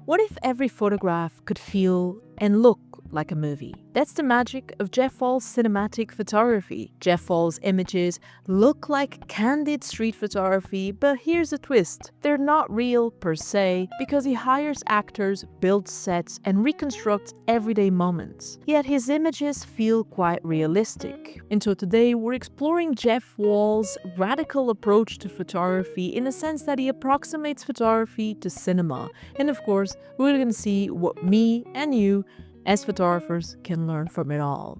What if every photograph could feel and look like a movie? That's the magic of Jeff Wall's cinematic photography. Jeff Wall's images look like candid street photography, but here's a twist. They're not real per se because he hires actors, builds sets, and reconstructs everyday moments. Yet his images feel quite realistic. And so today we're exploring Jeff Wall's radical approach to photography in the sense that he approximates photography to cinema. And of course, we're going to see what me and you as photographers can learn from it all.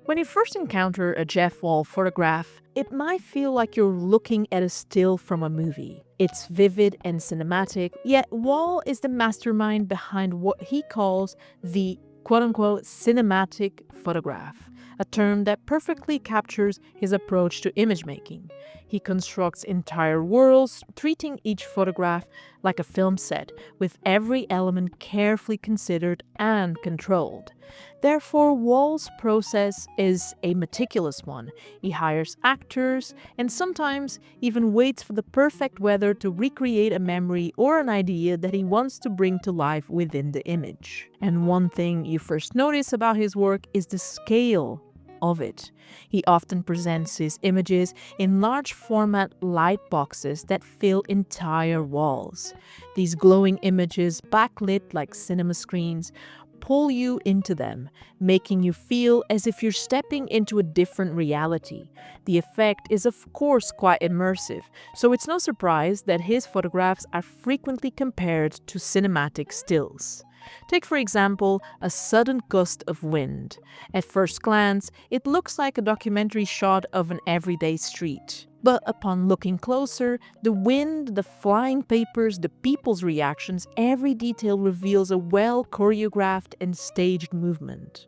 When you first encounter a Jeff Wall photograph, it might feel like you're looking at a still from a movie. It's vivid and cinematic, yet Wall is the mastermind behind what he calls the quote-unquote cinematic photograph, a term that perfectly captures his approach to image making. He constructs entire worlds, treating each photograph like a film set, with every element carefully considered and controlled. Therefore, Wall's process is a meticulous one. He hires actors and sometimes even waits for the perfect weather to recreate a memory or an idea that he wants to bring to life within the image. And one thing you first notice about his work is the scale of it. He often presents his images in large format light boxes that fill entire walls. These glowing images, backlit like cinema screens, pull you into them, making you feel as if you're stepping into a different reality. The effect is of course quite immersive, so it's no surprise that his photographs are frequently compared to cinematic stills. Take, for example, a sudden gust of wind. At first glance, it looks like a documentary shot of an everyday street. But upon looking closer, the wind, the flying papers, the people's reactions, every detail reveals a well-choreographed and staged movement.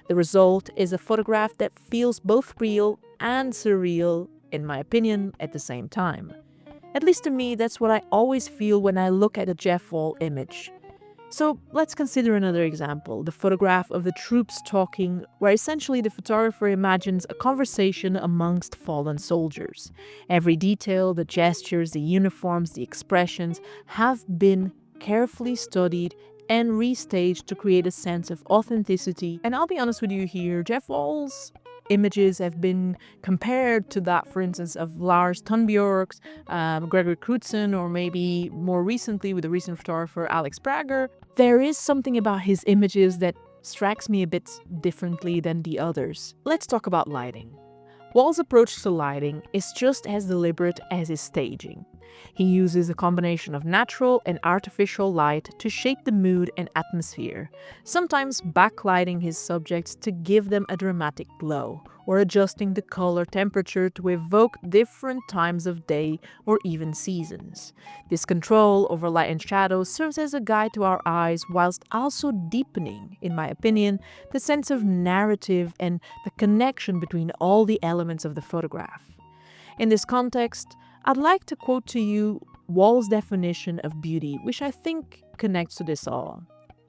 The result is a photograph that feels both real and surreal, in my opinion, at the same time. At least to me, that's what I always feel when I look at a Jeff Wall image. So let's consider another example, the photograph of the troops talking, where essentially the photographer imagines a conversation amongst fallen soldiers. Every detail, the gestures, the uniforms, the expressions have been carefully studied and restaged to create a sense of authenticity. And I'll be honest with you here, Jeff Wall's images have been compared to that, for instance, of Lars Thunbjörk's, Gregory Crutzen, or maybe more recently with the recent photographer Alex Prager. There is something about his images that strikes me a bit differently than the others. Let's talk about lighting. Wall's approach to lighting is just as deliberate as his staging. He uses a combination of natural and artificial light to shape the mood and atmosphere, sometimes backlighting his subjects to give them a dramatic glow, or adjusting the color temperature to evoke different times of day or even seasons. This control over light and shadow serves as a guide to our eyes whilst also deepening, in my opinion, the sense of narrative and the connection between all the elements of the photograph. In this context, I'd like to quote to you Wall's definition of beauty, which I think connects to this all.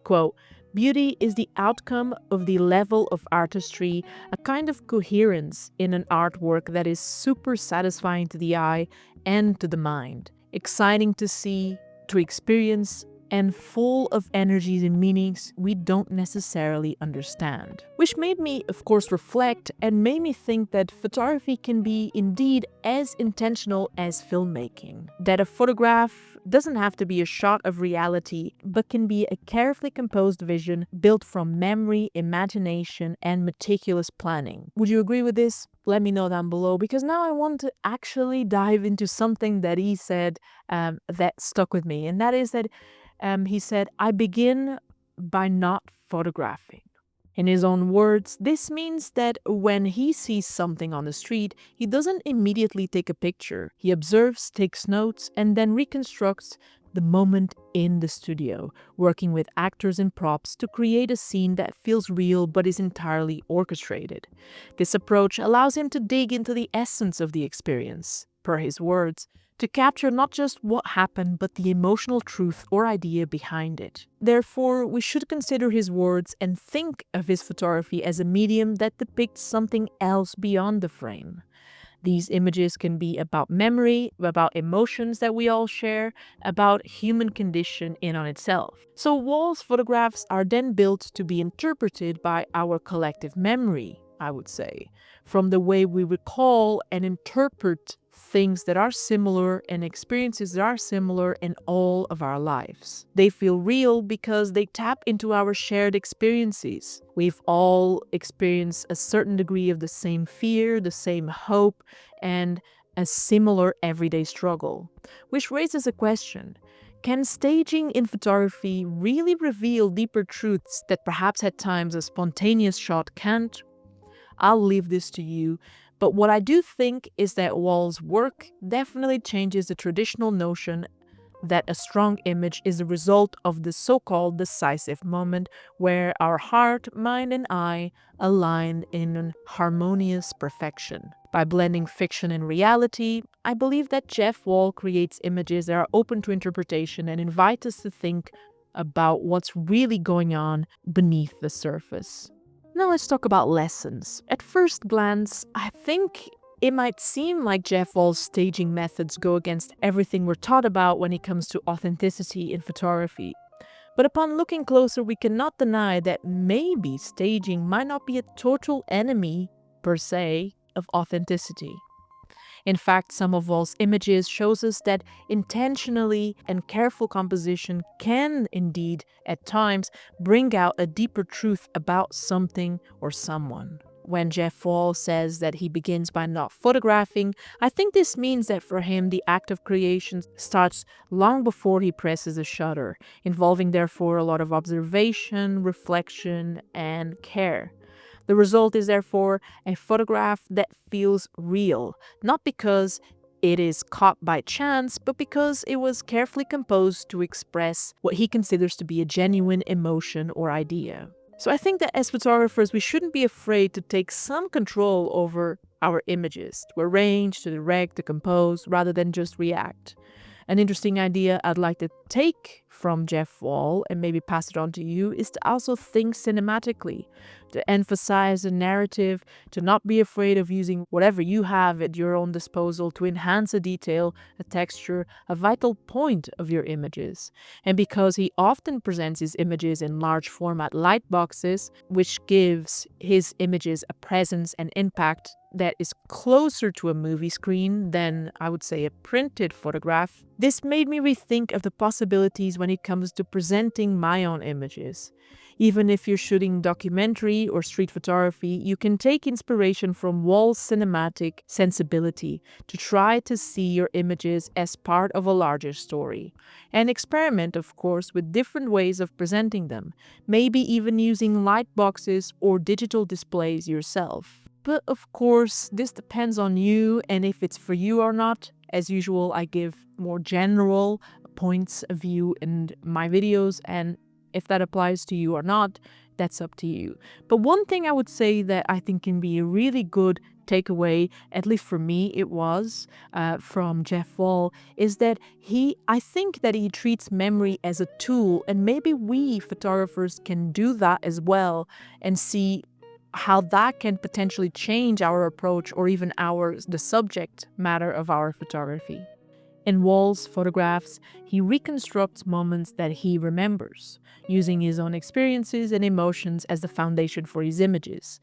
Quote, "Beauty is the outcome of the level of artistry, a kind of coherence in an artwork that is super satisfying to the eye and to the mind, exciting to see, to experience, and full of energies and meanings we don't necessarily understand." Which made me, of course, reflect and made me think that photography can be indeed as intentional as filmmaking. That a photograph doesn't have to be a shot of reality, but can be a carefully composed vision built from memory, imagination, and meticulous planning. Would you agree with this? Let me know down below, because now I want to actually dive into something that he said that stuck with me, and that is that he said, "I begin by not photographing." In his own words, this means that when he sees something on the street, he doesn't immediately take a picture. He observes, takes notes, and then reconstructs the moment in the studio, working with actors and props to create a scene that feels real but is entirely orchestrated. This approach allows him to dig into the essence of the experience. Per his words, to capture not just what happened, but the emotional truth or idea behind it. Therefore, we should consider his words and think of his photography as a medium that depicts something else beyond the frame. These images can be about memory, about emotions that we all share, about human condition in on itself. So Wall's photographs are then built to be interpreted by our collective memory, I would say, from the way we recall and interpret things that are similar and experiences that are similar in all of our lives. They feel real because they tap into our shared experiences. We've all experienced a certain degree of the same fear, the same hope, and a similar everyday struggle. Which raises a question. Can staging in photography really reveal deeper truths that perhaps at times a spontaneous shot can't? I'll leave this to you, but what I do think is that Wall's work definitely changes the traditional notion that a strong image is the result of the so-called decisive moment where our heart, mind, and eye align in harmonious perfection. By blending fiction and reality, I believe that Jeff Wall creates images that are open to interpretation and invite us to think about what's really going on beneath the surface. Now let's talk about lessons. At first glance, I think it might seem like Jeff Wall's staging methods go against everything we're taught about when it comes to authenticity in photography. But upon looking closer, we cannot deny that maybe staging might not be a total enemy, per se, of authenticity. In fact, some of Wall's images shows us that intentionally and careful composition can indeed, at times, bring out a deeper truth about something or someone. When Jeff Wall says that he begins by not photographing, I think this means that for him the act of creation starts long before he presses a shutter, involving therefore a lot of observation, reflection, and care. The result is therefore a photograph that feels real, not because it is caught by chance, but because it was carefully composed to express what he considers to be a genuine emotion or idea. So I think that as photographers, we shouldn't be afraid to take some control over our images, to arrange, to direct, to compose, rather than just react. An interesting idea I'd like to take from Jeff Wall and maybe pass it on to you is to also think cinematically, to emphasize the narrative, to not be afraid of using whatever you have at your own disposal to enhance a detail, a texture, a vital point of your images. And because he often presents his images in large format light boxes, which gives his images a presence and impact that is closer to a movie screen than, I would say, a printed photograph, this made me rethink of the possibilities when it comes to presenting my own images. Even if you're shooting documentary or street photography, you can take inspiration from Wall's cinematic sensibility to try to see your images as part of a larger story. And experiment, of course, with different ways of presenting them, maybe even using light boxes or digital displays yourself. But of course, this depends on you and if it's for you or not. As usual, I give more general points of view in my videos, and if that applies to you or not, that's up to you. But one thing I would say that I think can be a really good takeaway, at least for me it was, from Jeff Wall, is that I think that he treats memory as a tool, and maybe we photographers can do that as well and see how that can potentially change our approach or even the subject matter of our photography. In Wall's photographs, he reconstructs moments that he remembers, using his own experiences and emotions as the foundation for his images.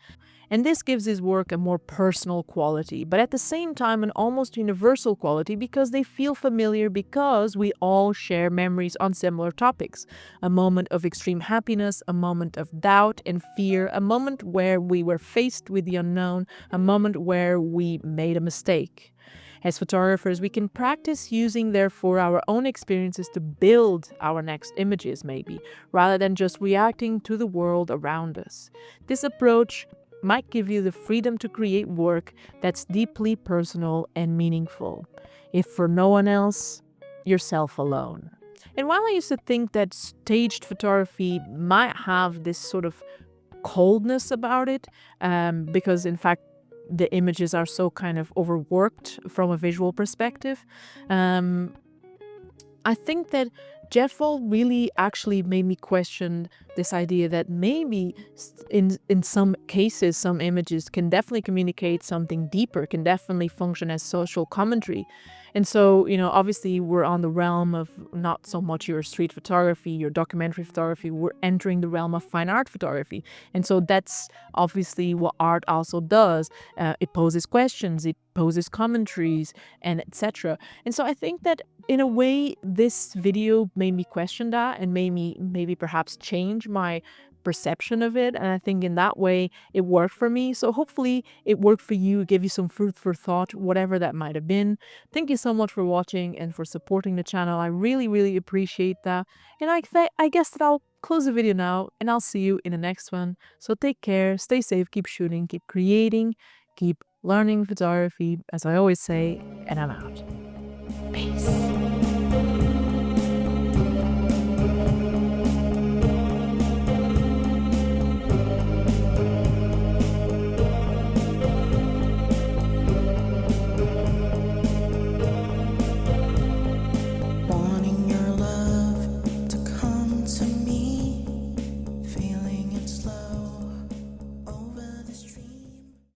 And this gives his work a more personal quality, but at the same time an almost universal quality because they feel familiar because we all share memories on similar topics. A moment of extreme happiness, a moment of doubt and fear, a moment where we were faced with the unknown, a moment where we made a mistake. As photographers, we can practice using, therefore, our own experiences to build our next images, maybe, rather than just reacting to the world around us. This approach might give you the freedom to create work that's deeply personal and meaningful. If for no one else, yourself alone. And while I used to think that staged photography might have this sort of coldness about it, because in fact, the images are so kind of overworked from a visual perspective. Um, I think that Jeff Wall really actually made me question this idea that maybe in some cases, some images can definitely communicate something deeper, can definitely function as social commentary. And so, obviously we're on the realm of not so much your street photography, your documentary photography, we're entering the realm of fine art photography. And so that's obviously what art also does. It poses questions, it poses commentaries, and etc. And so I think that in a way, this video made me question that and made me maybe perhaps change my perception of it. And I think in that way, it worked for me. So hopefully it worked for you, gave you some food for thought, whatever that might have been. Thank you so much for watching and for supporting the channel. I really, really appreciate that. And I guess that I'll close the video now and I'll see you in the next one. So take care, stay safe, keep shooting, keep creating, keep learning photography, as I always say, and I'm out. Peace.